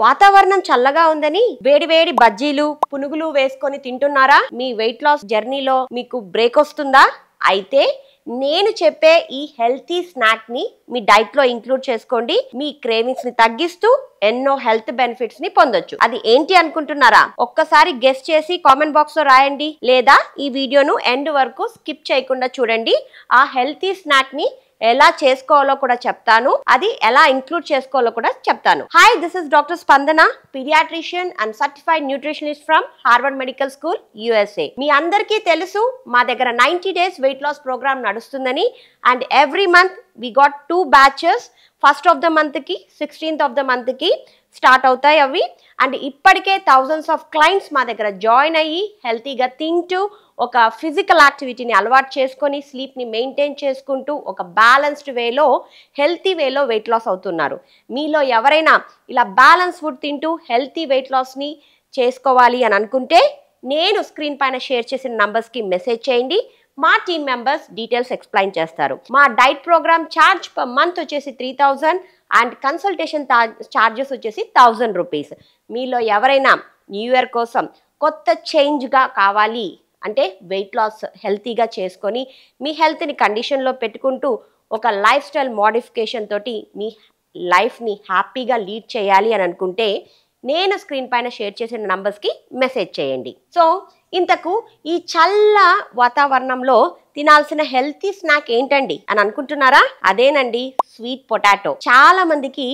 వాతావరణం చల్లగా ఉందని వేడి వేడి బజ్జీలు పునుగులు వేసుకొని తింటున్నారా? మీ వెయిట్ లాస్ జర్నీలో మీకు బ్రేక్ వస్తుందా? అయితే నేను చెప్పే ఈ హెల్తీ స్నాక్ ని మీ డైట్ లో ఇంక్లూడ్ చేసుకోండి. మీ క్రేవింగ్స్ ని తగ్గిస్తూ ఎన్నో హెల్త్ బెనిఫిట్స్ ని పొందొచ్చు. అది ఏంటి అనుకుంటున్నారా? ఒక్కసారి గెస్ చేసి కామెంట్ బాక్స్ లో రాయండి, లేదా ఈ వీడియోను ఎండ్ వరకు స్కిప్ చేయకుండా చూడండి. ఆ హెల్తీ స్నాక్ ని ఎలా చేసుకోవాలో కూడా చెప్తాను, అది ఎలా ఇంక్లూడ్ చేసుకోవాలో కూడా చెప్తాను. Hi, this is doctor Spandana, paediatrician and certified nutritionist from Harvard Medical School, USA. మీ అందరికీ తెలుసు మా దగ్గర 90 days వెయిట్ లాస్ ప్రోగ్రామ్ నడుస్తుందని. And every month we got 2 batches. First of the month కి 16th of the month కి start అవుతాయి అవి. అండ్ ఇప్పటికే థౌజండ్స్ ఆఫ్ క్లయింట్స్ మా దగ్గర జాయిన్ అయ్యి హెల్తీగా తింటూ ఒక ఫిజికల్ యాక్టివిటీని అలవాటు చేసుకొని స్లీప్ని మెయింటైన్ చేసుకుంటూ ఒక బ్యాలెన్స్డ్ వేలో హెల్తీ వేలో వెయిట్ లాస్ అవుతున్నారు. మీలో ఎవరైనా ఇలా బ్యాలెన్స్ ఫుడ్ తింటూ హెల్తీ వెయిట్ లాస్ని చేసుకోవాలి అని అనుకుంటే నేను స్క్రీన్ పైన షేర్ చేసిన నంబర్స్కి మెసేజ్ చేయండి. మా టీమ్ మెంబర్స్ డీటెయిల్స్ ఎక్స్ప్లెయిన్ చేస్తారు. మా diet programme charge per month వచ్చేసి 3000 అండ్ కన్సల్టేషన్ ఛార్జెస్ వచ్చేసి 1000 రూపీస్. మీలో ఎవరైనా న్యూ ఇయర్ కోసం కొత్త చేంజ్గా కావాలి అంటే వెయిట్ లాస్ హెల్తీగా చేసుకొని మీ హెల్త్ని కండిషన్లో పెట్టుకుంటూ ఒక లైఫ్ స్టైల్ మోడిఫికేషన్ తోటి మీ లైఫ్ని హ్యాపీగా లీడ్ చేయాలి అని అనుకుంటే నేను స్క్రీన్ పైన షేర్ చేసిన నంబర్స్కి మెసేజ్ చేయండి. సో ఇంతకు ఈ చల్ల వాతావరణంలో తినాల్సిన హెల్తీ స్నాక్ ఏంటండి అని అనుకుంటున్నారా? అదేనండి, స్వీట్ పొటాటో. చాలా మందికి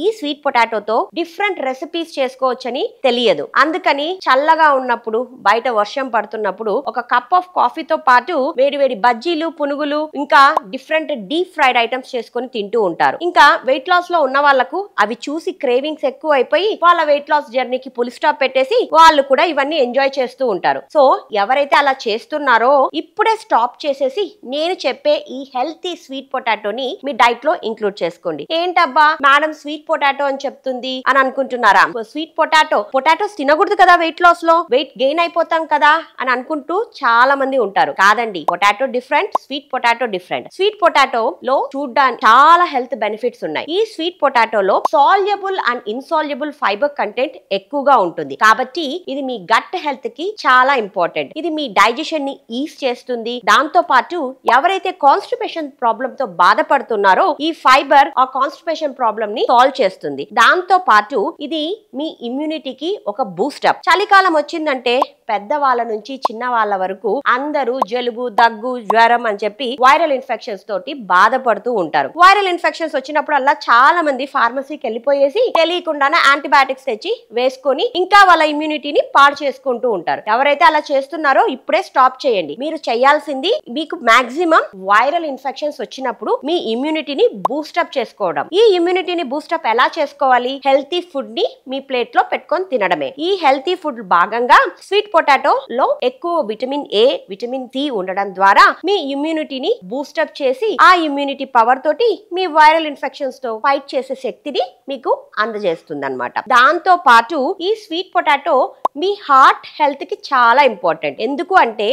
ఈ స్వీట్ పొటాటోతో డిఫరెంట్ రెసిపీస్ చేసుకోవచ్చని తెలియదు. అందుకని చల్లగా ఉన్నప్పుడు బయట వర్షం పడుతున్నప్పుడు ఒక కప్ ఆఫ్ కాఫీతో పాటు వేడి బజ్జీలు పునుగులు ఇంకా డిఫరెంట్ డీప్ ఫ్రైడ్ ఐటమ్స్ చేసుకొని తింటూ ఉంటారు. ఇంకా వెయిట్ లాస్ లో ఉన్న వాళ్ళకు అవి చూసి క్రేవింగ్స్ ఎక్కువ అయిపోయి వాళ్ళ వెయిట్ లాస్ జర్నీకి ఫుల్ స్టాప్ పెట్టేసి వాళ్ళు కూడా ఇవన్నీ ఎంజాయ్ చేస్తూ ఉంటారు. సో ఎవరైతే అలా చేస్తున్నారో ఇప్పుడే స్టాప్ చేసేసి నేను చెప్పే ఈ హెల్తీ స్వీట్ పొటాటోని మీ డైట్ లో ఇంక్లూడ్ చేసుకోండి. ఏంటబ్బా మేడం స్వీట్ పొటాటో అని చెప్తుంది అని అనుకుంటున్నారా? స్వీట్ పొటాటోస్ తినకూడదు కదా, వెయిట్ లాస్ లో వెయిట్ గెయిన్ అయిపోతాం కదా అని అనుకుంటూ చాలా మంది ఉంటారు. కాదండి, potato different, sweet potato different. Sweet potato లో చూడడానికి చాలా హెల్త్ బెనిఫిట్స్ ఉన్నాయి. ఈ స్వీట్ పొటాటోలో soluble and insoluble fibre content ఎక్కువగా ఉంటుంది. కాబట్టి ఇది మీ గట్ హెల్త్ కి చాలా ఇంపార్టెంట్. ఇది మీ డైజెషన్ ని ఈజ్ చేస్తుంది. దాంతో పాటు ఎవరైతే కాన్స్టిపేషన్ ప్రాబ్లమ్ తో బాధపడుతున్నారో ఈ ఫైబర్ ఆ కాన్స్టిపేషన్ ప్రాబ్లమ్ ని సాల్వ్ చేస్తుంది. దాంతో పాటు ఇది మీ ఇమ్యూనిటీకి ఒక బూస్టప్. చలికాలం వచ్చిందంటే పెద్దవాళ్ళ నుంచి చిన్న వాళ్ళ వరకు అందరూ జలుబు దగ్గు జ్వరం అని చెప్పి వైరల్ ఇన్ఫెక్షన్స్ తోటి బాధపడుతూ ఉంటారు. వైరల్ ఇన్ఫెక్షన్స్ వచ్చినప్పుడల్లా చాలా మంది ఫార్మసీకి వెళ్ళిపోయేసి తెలియకుండానే యాంటీబయాటిక్స్ తెచ్చి వేసుకొని ఇంకా వాళ్ళ ఇమ్యూనిటీని పాడు చేసుకుంటూ ఉంటారు. ఎవరైతే అలా చేస్తున్నారో ఇప్పుడే స్టాప్ చేయండి. మీరు చేయాల్సింది మీకు మాక్సిమం వైరల్ ఇన్ఫెక్షన్స్ వచ్చినప్పుడు మీ ఇమ్యూనిటీని బూస్టప్ చేసుకోవడం. ఈ ఇమ్యూనిటీని బూస్టప్ ఎలా చేసుకోవాలి? హెల్తీ ఫుడ్ ని మీ ప్లేట్ లో పెట్టుకొని తినడమే. ఈ హెల్తీ ఫుడ్ భాగంగా స్వీట్ పొటాటో లో ఎక్కువ విటమిన్ A, విటమిన్ C ఉండడం ద్వారా మీ ఇమ్యూనిటీని బూస్టప్ చేసి ఆ ఇమ్యూనిటీ పవర్ తోటి మీ వైరల్ ఇన్ఫెక్షన్స్ తో ఫైట్ చేసే శక్తిని మీకు అందజేస్తుంది అన్నమాట. దాంతో పాటు ఈ స్వీట్ పొటాటో మీ హార్ట్ హెల్త్ కి చాలా ఇంపార్టెంట్. ఎందుకు అంటే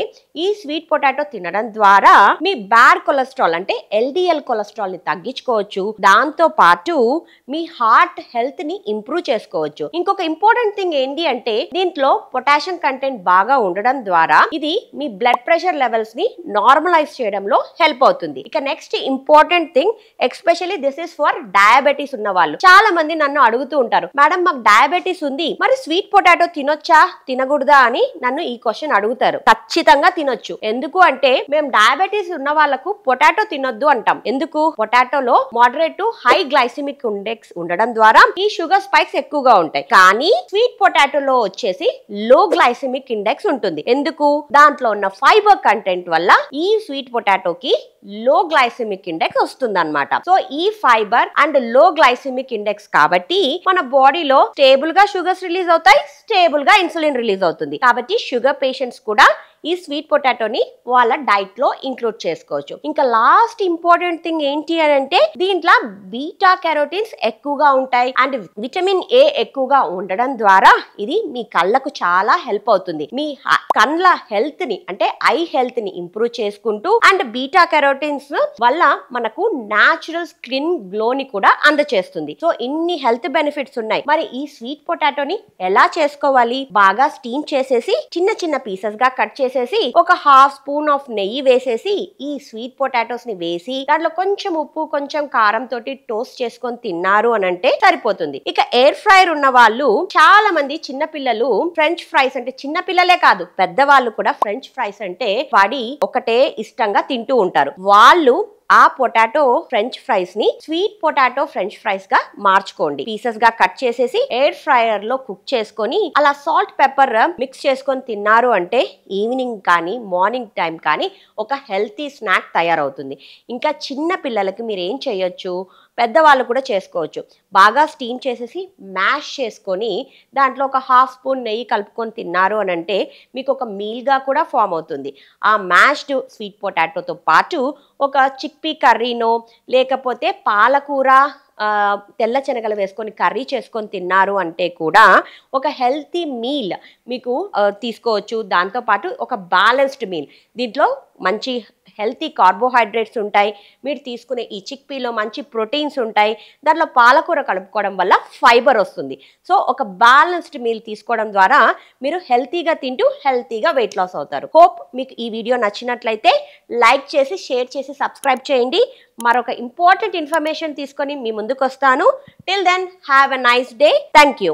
ఈ స్వీట్ పొటాటో తినడం ద్వారా మీ బ్యాడ్ కొలెస్ట్రాల్ అంటే LDL కొలెస్ట్రాల్ ని తగ్గించుకోవచ్చు. దాంతో పాటు మీ హార్ట్ హెల్త్ ని ఇంప్రూవ్ చేసుకోవచ్చు. ఇంకొక ఇంపార్టెంట్ థింగ్ ఏంటి అంటే దీంట్లో పొటాషియం కంటెంట్ బాగా ఉండడం ద్వారా ఇది మీ బ్లడ్ ప్రెషర్ లెవెల్స్ ని నార్మలైజ్ చేయడంలో హెల్ప్ అవుతుంది. ఇక next important thing, especially this is for diabetes ఉన్న వాళ్ళు. చాలా మంది నన్ను అడుగుతూ ఉంటారు, మేడం మాకు డయాబెటీస్ ఉంది, మరి స్వీట్ పొటాటో తినొచ్చా తినకూడదా అని నన్ను ఈ క్వశ్చన్ అడుగుతారు. ఖచ్చితంగా తినొచ్చు. ఎందుకు అంటే మేము డయాబెటీస్ ఉన్న వాళ్ళకు పొటాటో తినొద్దు అంటాం. ఎందుకు? పొటాటోలో moderate to high glycaemic index ఉండడం ద్వారా ఈ షుగర్ స్పైక్స్ ఎక్కువగా ఉంటాయి. కానీ స్వీట్ పొటాటోలో వచ్చేసి లో గ్లైసిమిక్ ఇండెక్స్ ఉంటుంది. ఎందుకు? దాంట్లో ఉన్న ఫైబర్ కంటెంట్ వల్ల ఈ స్వీట్ పొటాటోకి లో గ్లైసిమిక్ ఇండెక్స్ వస్తుంది అన్నమాట. సో ఈ fibre and low glycemic index కాబట్టి మన బాడీలో స్టేబుల్ గా షుగర్స్ రిలీజ్ అవుతాయి, స్టేబుల్ గా ఇన్సులిన్ రిలీజ్ అవుతుంది. కాబట్టి షుగర్ పేషెంట్స్ కూడా ఈ స్వీట్ పొటాటోని వాళ్ళ డైట్ లో ఇంక్లూడ్ చేసుకోవచ్చు. ఇంకా లాస్ట్ ఇంపార్టెంట్ థింగ్ ఏంటి అని అంటే దీంట్లో బీటా కెరోటిన్స్ ఎక్కువగా ఉంటాయి అండ్ విటమిన్ ఏ ఎక్కువగా ఉండడం ద్వారా ఇది మీ కళ్ళకు చాలా హెల్ప్ అవుతుంది. మీ కళ్ళ హెల్త్ ని అంటే ఐ హెల్త్ ని ఇంప్రూవ్ చేసుకుంటూ అండ్ బీటా కెరోటిన్స్ వల్ల మనకు న్యాచురల్ స్కిన్ గ్లో ని కూడా అందచేస్తుంది. సో ఇన్ని హెల్త్ బెనిఫిట్స్ ఉన్నాయి. మరి ఈ స్వీట్ పొటాటోని ఎలా చేసుకోవాలి? బాగా స్టీమ్ చేసేసి చిన్న చిన్న పీసెస్ గా కట్ చేసేసి ఒక హాఫ్ స్పూన్ ఆఫ్ నెయ్యి వేసేసి ఈ స్వీట్ పొటాటోస్ ని వేసి దాంట్లో కొంచెం ఉప్పు కొంచెం కారం తోటి టోస్ట్ చేసుకొని తిన్నారు అని అంటే సరిపోతుంది. ఇక ఎయిర్ ఫ్రైర్ ఉన్న వాళ్ళు చాలా మంది చిన్న పిల్లలు ఫ్రెంచ్ ఫ్రైస్ అంటే చిన్న పిల్లలే కాదు పెద్దవాళ్ళు కూడా ఫ్రెంచ్ ఫ్రైస్ అంటే వాడి ఒకటే ఇష్టంగా తింటూ ఉంటారు. వాళ్ళు ఆ పొటాటో ఫ్రెంచ్ ఫ్రైస్ ని స్వీట్ పొటాటో ఫ్రెంచ్ ఫ్రైస్ గా మార్చుకోండి. పీసెస్ గా కట్ చేసేసి ఎయిర్ ఫ్రైయర్ లో కుక్ చేసుకొని అలా సాల్ట్ పెప్పర్ మిక్స్ చేసుకొని తిన్నారు అంటే ఈవినింగ్ కానీ మార్నింగ్ టైం కానీ ఒక హెల్తీ స్నాక్ తయారవుతుంది. ఇంకా చిన్న పిల్లలకి మీరు ఏం చేయొచ్చు, పెద్దవాళ్ళు కూడా చేసుకోవచ్చు. బాగా స్టీమ్ చేసేసి మ్యాష్ చేసుకొని దాంట్లో ఒక హాఫ్ స్పూన్ నెయ్యి కలుపుకొని తిన్నారు అని అంటే మీకు ఒక మీల్గా కూడా ఫామ్ అవుతుంది. ఆ మ్యాష్డ్ స్వీట్ పొటాటోతో పాటు ఒక చిక్పీ కర్రీనో లేకపోతే పాలకూర తెల్ల శనగలు వేసుకొని కర్రీ చేసుకొని తిన్నారు అంటే కూడా ఒక హెల్తీ మీల్ మీకు తీసుకోవచ్చు. దాంతోపాటు ఒక బ్యాలెన్స్డ్ మీల్, దీంట్లో మంచి హెల్తీ కార్బోహైడ్రేట్స్ ఉంటాయి, మీరు తీసుకునే ఈ చిక్పీలో మంచి ప్రోటీన్స్ ఉంటాయి, దాంట్లో పాలకూర కలుపుకోవడం వల్ల ఫైబర్ వస్తుంది. సో ఒక బ్యాలెన్స్డ్ మీల్ తీసుకోవడం ద్వారా మీరు హెల్తీగా తింటూ హెల్తీగా వెయిట్ లాస్ అవుతారు. హోప్ మీకు ఈ వీడియో నచ్చినట్లయితే లైక్ చేసి షేర్ చేసి సబ్స్క్రైబ్ చేయండి. మరొక ఇంపార్టెంట్ ఇన్ఫర్మేషన్ తీసుకొని మీ ముందుకు వస్తాను. Till then have a nice day. Thank you.